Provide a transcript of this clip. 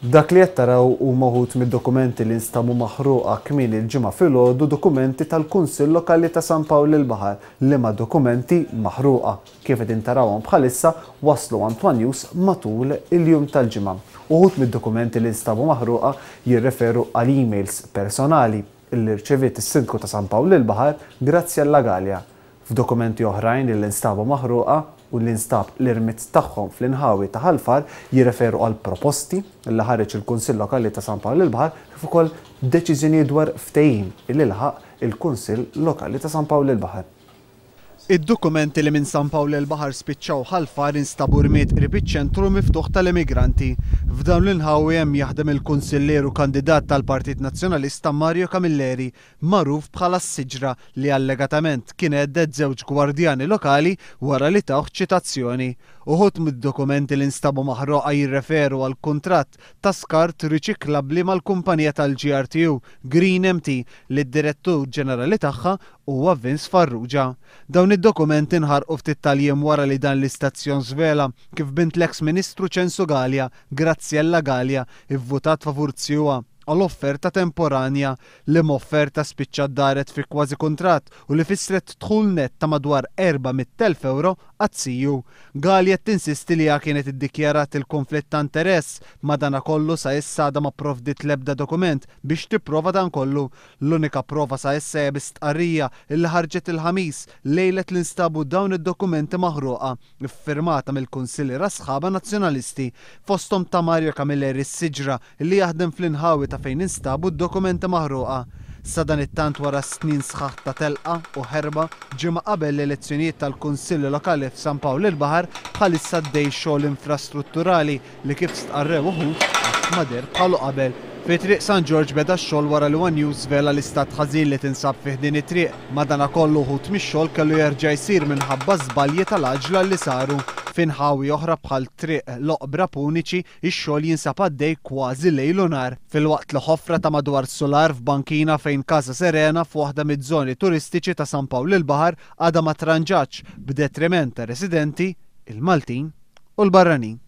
Dak li qed taraw huma wħud mid-dokumenti li nstabu maħruqa kmieni l-ġimgħa filgħodu dokumenti tal-Kunsill Lokali ta' San Pawl il-Baħar li ma' dokumenti maħruqa. Kif qed intarawhom bħalissa waslu Antwan News matul il-jum tal-ġimgħa. Uħud mid-dokumenti li nstabu maħruqa jirreferu għal emails personali li rċeviet is-Sindku ta' San Pawl il-Baħar grazzi għall Galja. F'dokumenti oħrajn li nstabu maħruqa u li nstab l-irmit tagħhom fl-inħawi ta' Ħalfar jirreferu għal proposti li ħareġ il-Kunsill Lokali ta' San Pawl il-Baħar kif ukoll deċiżjonijiet dwar ftehim li laħaq il-Kunsill Lokali ta' San Pawl il-Baħar. Id-dokumenti li minn San Pawl il-Baħar spiċċaw Ħalfar instabu rmiet qrib iċ-ċentru miftuħ tal-immigranti. F'dawn l-inħawi hemm jaħdem il-kunsilleru kandidat tal-Partit Nazzjonalista Mario Camilleri, magħruf bħala s-Siġra li allegatament kien għeddet żewġ gwardjani lokali wara li tawh ċitazzjoni. Uħud mid-dokumenti li nstabu maħruqa jirreferu għal kuntratt ta' skart riċiklabbli mal-kumpanija tal-GRTU Green MT li d-direttur ġenerali tagħha huwa Vince Farrugia. Dawn id-dokumenti nħarqu ftit tal-jiem wara li dan l-istazzjon żvela kif bint l-eks Ministru Censu Galja, Graziella Galja, ivvutat favur Zjuwa għall-offerta temporanja li m'offerta spiċċat daret fi kważi kuntratt u li fissret dħul net ta' madwar 400,000 euro għazziju. Galja tinsisti li kienet iddikjarat il-konflitt ta' interess madanakollu sa issa ma provdit l-ebda dokument biex tipprova dan kollu. L-unika prova sa issa hija bistqarrija li ħarġet il-ħamis lejlet li nstabu dawn id-dokumenti maħruqa iffirmata mill-Kunsilliera sħaba nazzjonalisti fosthom ta' Mario Camilleri s-Siġra li jaħdem fl-inħawi ta' fejn instabu d-dokumenti maħruqa. Sa dan it-tant wara snin sħaħ ta' telqa u ħerba ġimgħa qabel l-elezzjonijiet tal-Kunsilli Lokali f'San Pawl il-Baħar bħalissa għaddej xogħol infrastrutturali li kif stqarrew uħud qatt ma der bħalu qabel. Fi triq San George beda x-xogħol wara li One News vela l-istat ħażin li tinsab fih din it-triq. Madanakollu uħud mix-xogħol kellu jerġa' jsir minħabba żbalji tal-aġla li saru. F'inħawi oħra bħal triq Loqbra Puniċi ix-xogħol jinsab għaddej kważi lejl u nar. Filwaqt li ħofra ta' madwar solar f'bankina fejn Casa Serena f'waħda mid-żoni turistiċi ta' San Pawl il-Baħar għadha ma tranġatx b'detriment ta' residenti, il-Maltin u l-barranin.